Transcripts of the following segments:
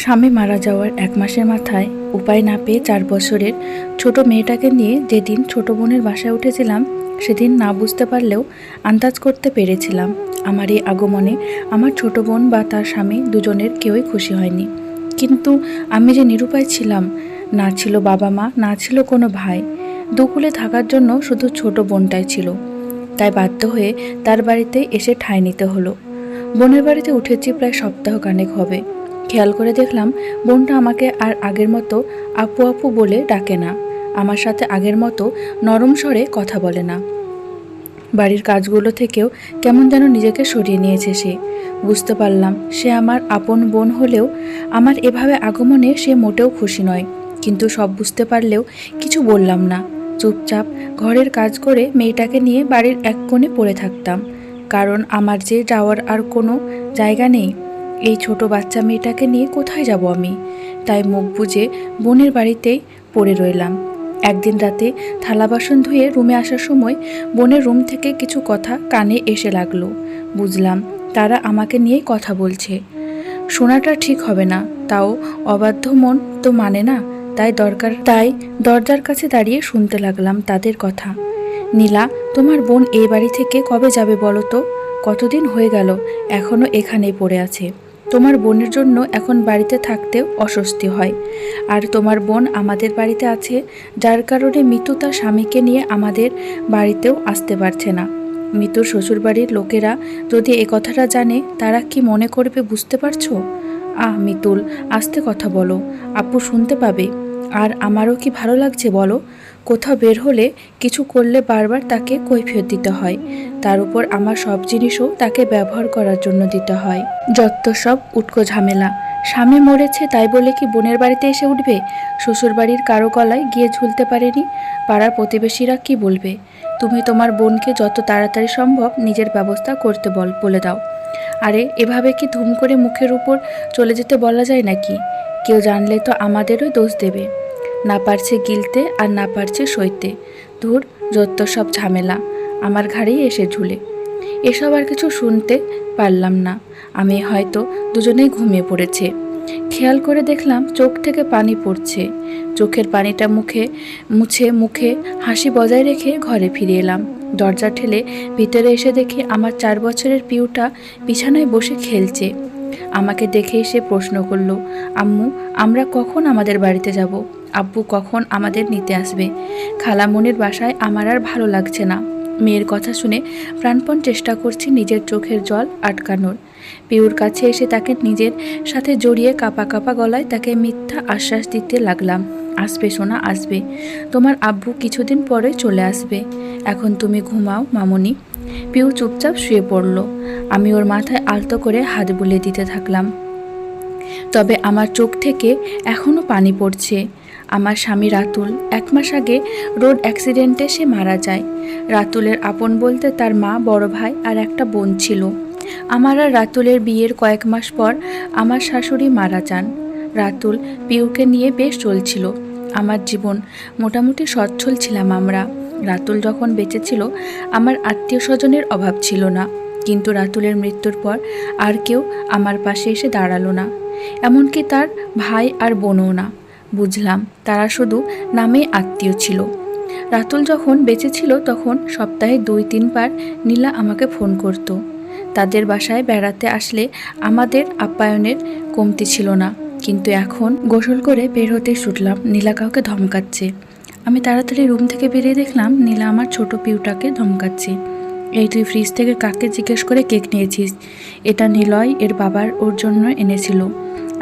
স্বামী মারা যাওয়ার 1 মাসের মাথায় উপায় না পেয়ে 4 বছরের ছোট মেয়েটাকে নিয়ে যেদিন ছোট বোনের বাসায় উঠেছিলাম, সেদিন না বুঝতে পারলেও আন্দাজ করতে পেরেছিলাম আমার এই আগমনে আমার ছোট বোন বা তার স্বামী দুজনের কেউই খুশি হয়নি। কিন্তু আমি যে নিরুপায় ছিলাম, না ছিল বাবা মা, না ছিল কোনো ভাই, দুকুলে থাকার জন্য শুধু ছোট বোনটাই ছিল। তাই বাধ্য হয়ে তার বাড়িতে এসে ঠাঁই নিতে হলো। বোনের বাড়িতে উঠেছি প্রায় সপ্তাহখানেক হবে। খেয়াল করে দেখলাম বোনটা আমাকে আর আগের মতো আপু আপু বলে ডাকে না, আমার সাথে আগের মতো নরম স্বরে কথা বলে না। বাড়ির কাজগুলো থেকেও কেমন যেন নিজেকে সরিয়ে নিয়েছে সে। বুঝতে পারলাম সে আমার আপন বোন হলেও আমার এভাবে আগমনে সে মোটেও খুশি নয়। কিন্তু সব বুঝতে পারলেও কিছু বললাম না। চুপচাপ ঘরের কাজ করে মেয়েটাকে নিয়ে বাড়ির এক কোণে পড়ে থাকতাম, কারণ আমার যে যাওয়ার আর কোনো জায়গা নেই। এই ছোট বাচ্চা মেয়েটাকে নিয়ে কোথায় যাব আমি? তাই মুখ বুজে বোনের বাড়িতেই পড়ে রইলাম। একদিন রাতে থালা বাসন ধুয়ে রুমে আসার সময় বোনের রুম থেকে কিছু কথা কানে এসে লাগলো। বুঝলাম তারা আমাকে নিয়েই কথা বলছে। শোনাটা ঠিক হবে না, তাও অবাধ্য মন তো মানে না। তাই দরজার কাছে দাঁড়িয়ে শুনতে লাগলাম তাদের কথা। নীলা, তোমার বোন এই বাড়ি থেকে কবে যাবে বলো তো? কতদিন হয়ে গেল, এখনো এখানেই পড়ে আছে। তোমার বোনের জন্য এখন বাড়িতে থাকতেও অস্বস্তি হয়। আর তোমার বোন আমাদের বাড়িতে আছে, যার কারণে মিতু তার স্বামীকে নিয়ে আমাদের বাড়িতেও আসতে পারছে না। মিতুর শ্বশুরবাড়ির লোকেরা যদি এ কথাটা জানে, তারা কি মনে করবে বুঝতে পারছো? মিতুল, আস্তে কথা বলো, আপু শুনতে পাবে। আর আমারও কি ভালো লাগছে বলো? কোথাও বের হলে কিছু করলে বারবার তাকে কৈফিয়ত দিতে হয়, তার উপর আমার সব জিনিসও তাকে ব্যবহার করার জন্য দিতে হয়। যত সব উটকো ঝামেলা। স্বামী মরেছে তাই বলে কি বোনের বাড়িতে এসে উঠবে? শ্বশুরবাড়ির কারো গলায় গিয়ে ঝুলতে পারেনি, পাড়ার প্রতিবেশীরা কি বলবে? তুমি তোমার বোনকে যত তাড়াতাড়ি সম্ভব নিজের ব্যবস্থা করতে বলে দাও। আরে এভাবে কি ধুম করে মুখের উপর চলে যেতে বলা যায় নাকি? কেউ জানলে তো আমাদেরই দোষ দেবে। না পারছে গিলতে আর না পারছে সইতে। ধুর, যত সব ঝামেলা আমার ঘাড়েই এসে ঝুলে। এসব আর কিছু শুনতে পারলাম না। আমি হয়তো দুজনেই ঘুমিয়ে পড়েছে। খেয়াল করে দেখলাম চোখ থেকে পানি পড়ছে। চোখের পানিটা মুছে হাসি বজায় রেখে ঘরে ফিরে এলাম। দরজা ঠেলে ভিতরে এসে দেখি আমার 4 বছরের পিউটা বিছানায় বসে খেলছে। আমাকে দেখে এসে প্রশ্ন করলো, আম্মু, আমরা কখন আমাদের বাড়িতে যাব? আব্বু কখন আমাদের নিতে আসবে? খালামণির বাসায় আমার আর ভালো লাগছে না। মেয়ের কথা শুনে প্রাণপণ চেষ্টা করছি নিজের চোখের জল আটকানোর। পিউর কাছে এসে তাকে নিজের সাথে জড়িয়ে কাঁপা কাঁপা গলায় তাকে মিথ্যা আশ্বাস দিতে লাগলাম, আসবে সোনা, আসবে। তোমার আব্বু কিছুদিন পরে চলে আসবে। এখন তুমি ঘুমাও মামুনি। পিউ চুপচাপ শুয়ে পড়ল। আমি ওর মাথায় আলতো করে হাত বুলিয়ে দিতে থাকলাম। তবে আমার চোখ থেকে এখনও পানি পড়ছে। আমার স্বামী রাতুল 1 মাস আগে রোড অ্যাক্সিডেন্টে সে মারা যায়। রাতুলের আপন বলতে তার মা, বড় ভাই আর একটা বোন ছিল। আমার আর রাতুলের বিয়ের কয়েক মাস পর আমার শাশুড়ি মারা যান। রাতুল পিউকে নিয়ে বেশ চলছিল আমার জীবন, মোটামুটি সচ্ছল ছিলাম আমরা। রাতুল যখন বেঁচে ছিল আমার আত্মীয় স্বজনের অভাব ছিল না, কিন্তু রাতুলের মৃত্যুর পর আর কেউ আমার পাশে এসে দাঁড়ালো না, এমনকি তার ভাই আর বোনও না। বুঝলাম তারা শুধু নামে আত্মীয় ছিল। রাতুল যখন বেঁচে ছিল তখন সপ্তাহে 2-3 বার নীলা আমাকে ফোন করত। তাদের বাসায় বেড়াতে আসলে আমাদের আপ্যায়নের কমতি ছিল না। কিন্তু এখন গোসল করে বের হতেই ছুটলাম নীলা কাউকে ধমকাচ্ছে। আমি তাড়াতাড়ি রুম থেকে বেরিয়ে দেখলাম নীলা আমার ছোট পিউটাকে ধমকাচ্ছে। এই তুই ফ্রিজ থেকে কাকে জিজ্ঞেস করে কেক নিয়েছিস? এটা নিলয় এর বাবার ওর জন্য এনেছিল,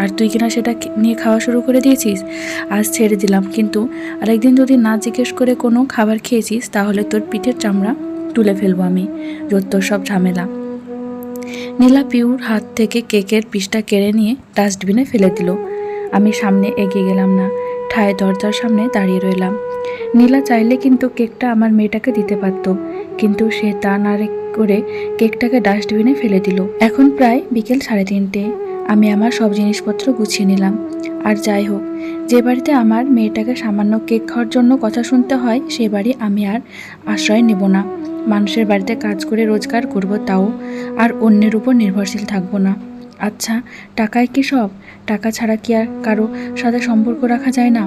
আর তুই কিনা সেটা নিয়ে খাওয়া শুরু করে দিয়েছিস। আজ ছেড়ে দিলাম, কিন্তু আরেকদিন যদি না জিজ্ঞেস করে কোনো খাবার খেয়েছিস তাহলে তোর পিঠের চামড়া তুলে ফেলবো আমি। যত সব ঝামেলা। নীলা পিউর হাত থেকে কেকের পিসটা কেড়ে নিয়ে ডাস্টবিনে ফেলে দিল। আমি সামনে এগিয়ে গেলাম না, ঠায় দরজার সামনে দাঁড়িয়ে রইলাম। নীলা চাইলে কিন্তু কেকটা আমার মেয়েটাকে দিতে পারত, কিন্তু সে তা না করে কেকটাকে ডাস্টবিনে ফেলে দিল। এখন প্রায় বিকেল 3:30। আমি আমার সব জিনিসপত্র গুছিয়ে নিলাম। আর যাই হোক, যে বাড়িতে আমার মেয়েটাকে সামান্য কেক খাওয়ার জন্য কথা শুনতে হয় সে বাড়ি আমি আর আশ্রয় নেব না। মানুষের বাড়িতে কাজ করে রোজগার করব, তাও আর অন্যের উপর নির্ভরশীল থাকবো না। আচ্ছা, টাকাই কি সব? টাকা ছাড়া কি আর কারো সাথে সম্পর্ক রাখা যায় না?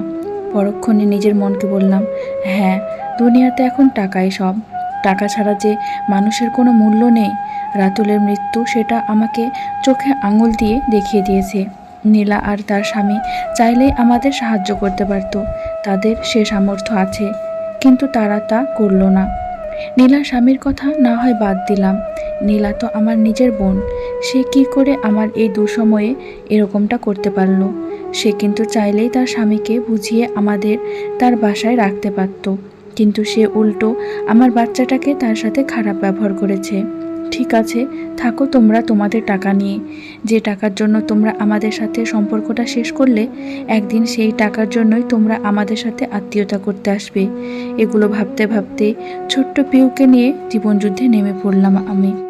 পরক্ষণে নিজের মনকে বললাম, হ্যাঁ, দুনিয়াতে এখন টাকাই সব। টাকা ছাড়া যে মানুষের কোনো মূল্য নেই। রাতুলের মৃত্যু সেটা আমাকে চোখে আঙুল দিয়ে দেখিয়ে দিয়েছে। নীলা আর তার স্বামী চাইলেই আমাদের সাহায্য করতে পারত, তাদের সে সামর্থ্য আছে, কিন্তু তারা তা করল না। নীলার স্বামীর কথা না হয় বাদ দিলাম, নীলা তো আমার নিজের বোন। সে কি করে আমার এই দুঃসময়ে এরকমটা করতে পারল? সে কিন্তু চাইলেই তার স্বামীকে বুঝিয়ে আমাদের তার বাসায় রাখতে পারত, কিন্তু সে উল্টো আমার বাচ্চাটাকে তার সাথে খারাপ ব্যবহার করেছে। ঠিক আছে, থাকো তোমরা তোমাদের টাকা নিয়ে। যে টাকার জন্য তোমরা আমাদের সাথে সম্পর্কটা শেষ করলে, একদিন সেই টাকার জন্যই তোমরা আমাদের সাথে আত্মীয়তা করতে আসবে। এগুলো ভাবতে ভাবতে ছোট্ট পিউকে নিয়ে জীবনযুদ্ধে নেমে পড়লাম আমি।